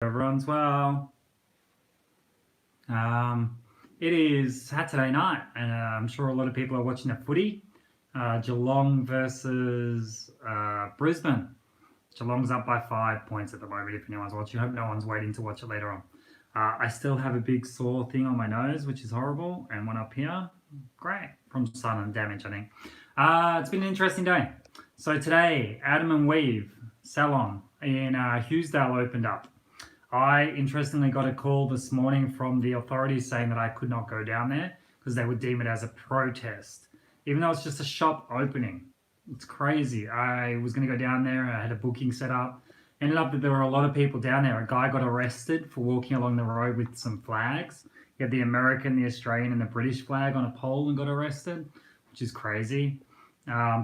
Everyone's well. It is Saturday night, and I'm sure a lot of people are watching the footy. Geelong versus Brisbane. Geelong's up by 5 points at the moment. If anyone's watching, I hope no one's waiting to watch it later on. I still have a big sore thing on my nose, which is horrible, and one up here, great, from sun and damage, I think. It's been an interesting day. So today, Adam and Weave salon in Hughesdale opened up. I interestingly got a call this morning from the authorities saying that I could not go down there because they would deem it as a protest, even though it's just a shop opening. It's crazy. I was going to go down there. I had a booking set up. Ended up that there were a lot of people down there. A guy got arrested for walking along the road with some flags. He had the American, the Australian, and the British flag on a pole and got arrested, which is crazy.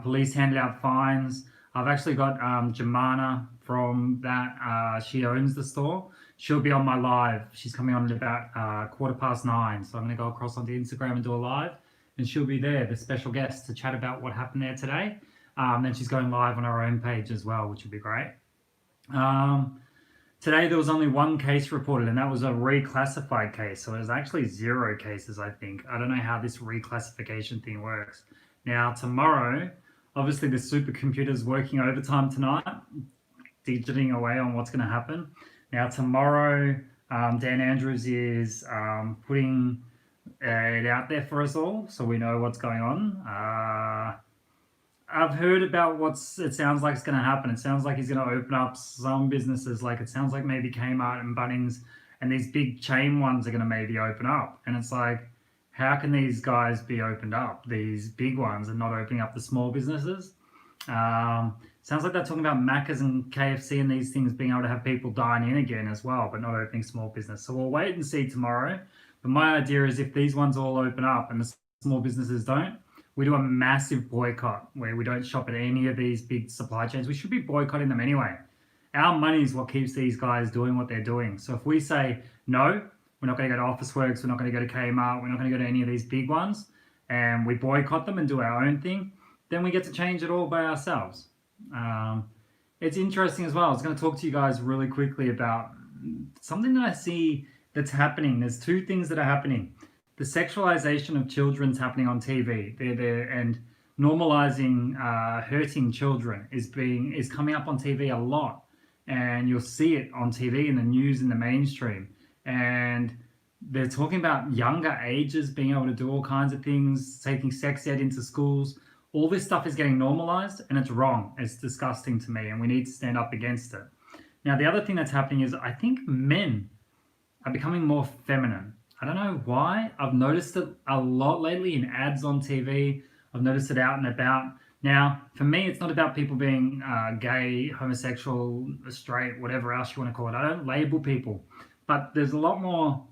Police handed out fines. I've actually got Jemana from that. She owns the store. She'll be on my live. She's coming on at about 9:15. So I'm going to go across onto Instagram and do a live. And she'll be there, the special guest, to chat about what happened there today. Then she's going live on her own page as well, which would be great. Today there was only one case reported, and that was a reclassified case. So it was actually 0 cases, I think. I don't know how this reclassification thing works. Now, tomorrow, obviously the supercomputer's working overtime tonight, digiting away on what's going to happen. Now, tomorrow, Dan Andrews is putting it out there for us all, so we know what's going on. I've heard about it sounds like it's going to happen. It sounds like he's going to open up some businesses, like it sounds like maybe Kmart and Bunnings and these big chain ones are going to maybe open up. And it's like, how can these guys be opened up, these big ones, and not opening up the small businesses? Sounds like they're talking about Macca's and KFC and these things being able to have people dine in again as well, but not opening small business. So we'll wait and see tomorrow. But my idea is if these ones all open up and the small businesses don't, we do a massive boycott where we don't shop at any of these big supply chains. We should be boycotting them anyway. Our money is what keeps these guys doing what they're doing. So if we say, no, we're not going to go to Officeworks, we're not going to go to Kmart, we're not going to go to any of these big ones, and we boycott them and do our own thing, then we get to change it all by ourselves. It's interesting as well. I was going to talk to you guys really quickly about something that I see that's happening. There's 2 things that are happening. The sexualization of children's happening on TV. And normalizing hurting children is coming up on TV a lot. And you'll see it on TV, in the news, in the mainstream. And they're talking about younger ages being able to do all kinds of things, taking sex ed into schools. All this stuff is getting normalized, and it's wrong. It's disgusting to me, and we need to stand up against it. Now, the other thing that's happening is I think men are becoming more feminine. I don't know why. I've noticed it a lot lately in ads on TV. I've noticed it out and about. Now, for me, it's not about people being gay, homosexual, straight, whatever else you want to call it. I don't label people. But there's a lot more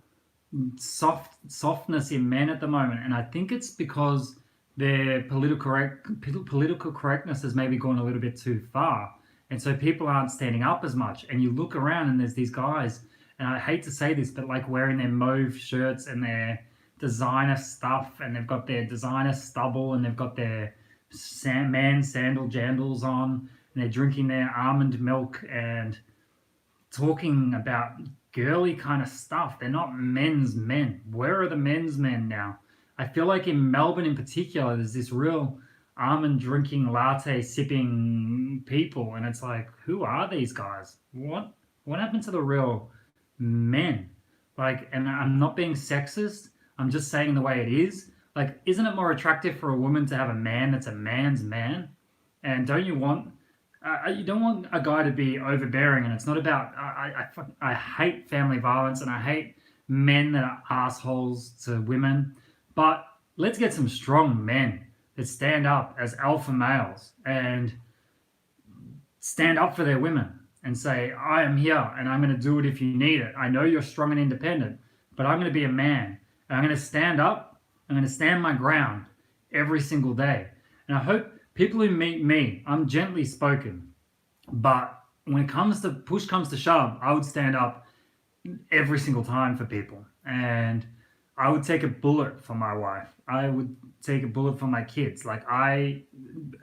softness in men at the moment. And I think it's because their political correctness has maybe gone a little bit too far. And so people aren't standing up as much. And you look around and there's these guys, and I hate to say this, but like wearing their mauve shirts and their designer stuff, and they've got their designer stubble, and they've got their man sandal jandals on, and they're drinking their almond milk and talking about girly kind of stuff. They're not men's men. Where are the men's men now? I feel like in Melbourne in particular, there's this real almond drinking, latte sipping people, and it's like, who are these guys? What happened to the real men? Like, and I'm not being sexist, I'm just saying the way it is. Like, isn't it more attractive for a woman to have a man that's a man's man? And don't you want you don't want a guy to be overbearing? And it's not about I hate family violence, and I hate men that are assholes to women, but let's get some strong men that stand up as alpha males and stand up for their women and say, I am here and I'm going to do it if you need it. I know you're strong and independent, but I'm going to be a man, and I'm going to stand up. I'm going to stand my ground every single day. And I hope people who meet me, I'm gently spoken, but when push comes to shove, I would stand up every single time for people. And I would take a bullet for my wife. I would take a bullet for my kids. Like, I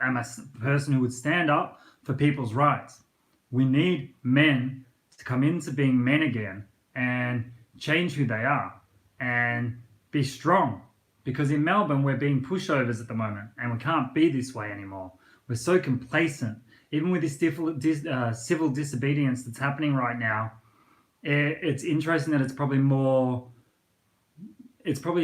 am a person who would stand up for people's rights. We need men to come into being men again and change who they are and be strong. Because in Melbourne, we're being pushovers at the moment, and we can't be this way anymore. We're so complacent. Even with this civil disobedience that's happening right now, it's interesting that it's probably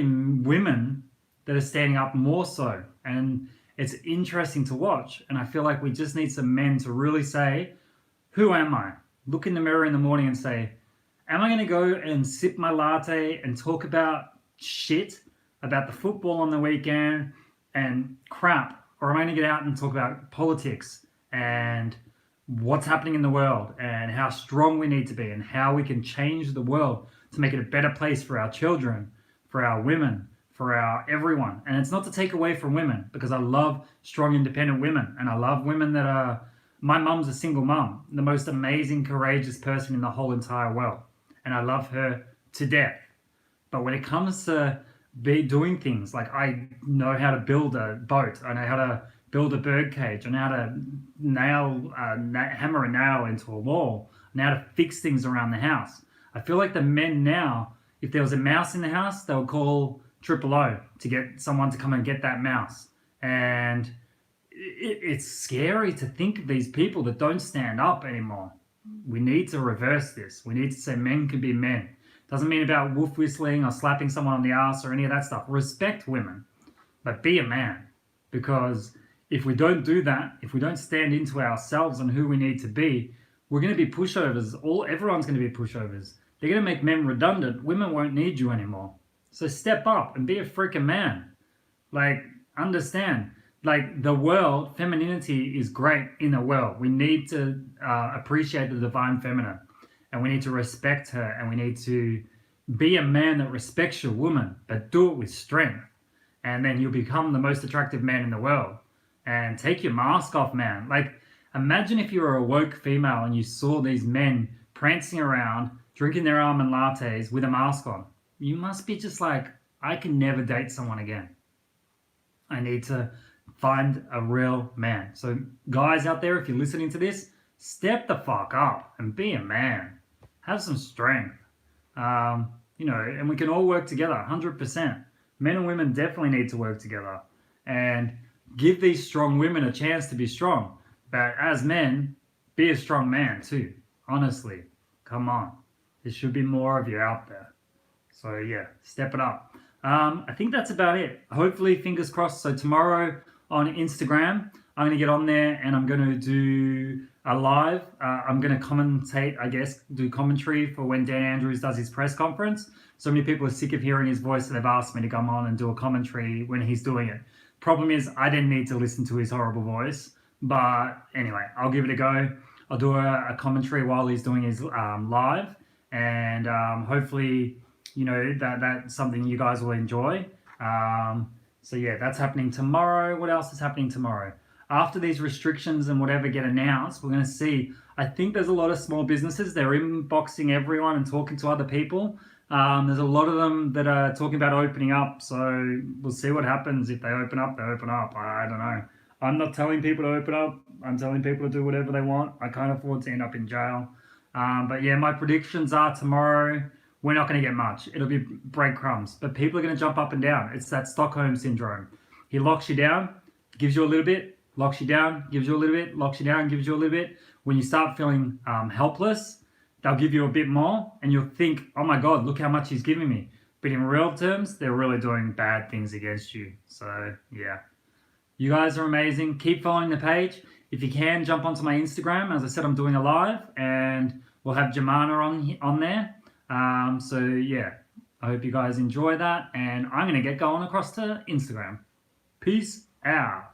women that are standing up more so. And it's interesting to watch. And I feel like we just need some men to really say, who am I? Look in the mirror in the morning and say, am I going to go and sip my latte and talk about shit, about the football on the weekend and crap? Or am I going to get out and talk about politics and what's happening in the world and how strong we need to be and how we can change the world to make it a better place for our children, for our women, for our everyone? And it's not to take away from women, because I love strong, independent women, and I love women that are... My mum's a single mum, the most amazing, courageous person in the whole entire world, and I love her to death. But when it comes to doing things, like I know how to build a boat, I know how to build a bird cage, I know how to hammer a nail into a wall, I know how to fix things around the house. I feel like the men now, if there was a mouse in the house, they would call O to get someone to come and get that mouse. And it's scary to think of these people that don't stand up anymore. We need to reverse this. We need to say men can be men. Doesn't mean about wolf whistling or slapping someone on the ass or any of that stuff. Respect women, but be a man. Because if we don't do that, if we don't stand into ourselves and who we need to be, we're going to be pushovers. Everyone's going to be pushovers. They're going to make men redundant. Women won't need you anymore. So step up and be a freaking man. Like, understand. Like, the world, femininity is great in the world. We need to appreciate the divine feminine, and we need to respect her, and we need to be a man that respects your woman, but do it with strength. And then you'll become the most attractive man in the world. And take your mask off, man. Like, imagine if you were a woke female and you saw these men prancing around, drinking their almond lattes with a mask on. You must be just like, I can never date someone again. I need to find a real man. So guys out there, if you're listening to this, step the fuck up and be a man. Have some strength. And we can all work together, 100%. Men and women definitely need to work together. And give these strong women a chance to be strong. But as men, be a strong man too. Honestly, come on. There should be more of you out there. So yeah, step it up. I think that's about it. Hopefully, fingers crossed. So tomorrow on Instagram, I'm going to get on there and I'm going to do a live. I'm going to commentate, I guess, do commentary for when Dan Andrews does his press conference. So many people are sick of hearing his voice, so they've asked me to come on and do a commentary when he's doing it. Problem is, I didn't need to listen to his horrible voice. But anyway, I'll give it a go. I'll do a commentary while he's doing his live. And hopefully, that's something you guys will enjoy. So yeah, that's happening tomorrow. What else is happening tomorrow? After these restrictions and whatever get announced, we're going to see. I think there's a lot of small businesses. They're inboxing everyone and talking to other people. There's a lot of them that are talking about opening up. So we'll see what happens. If they open up, they open up. I don't know. I'm not telling people to open up. I'm telling people to do whatever they want. I can't afford to end up in jail. But yeah, my predictions are tomorrow, we're not going to get much. It'll be breadcrumbs. But people are going to jump up and down. It's that Stockholm syndrome. He locks you down, gives you a little bit, locks you down, gives you a little bit, locks you down, gives you a little bit. When you start feeling helpless, they'll give you a bit more, and you'll think, oh my God, look how much he's giving me. But in real terms, they're really doing bad things against you. So yeah. You guys are amazing. Keep following the page. If you can, jump onto my Instagram. As I said, I'm doing a live, and we'll have Jamana on there. So yeah, I hope you guys enjoy that, and I'm going to get going across to Instagram. Peace out.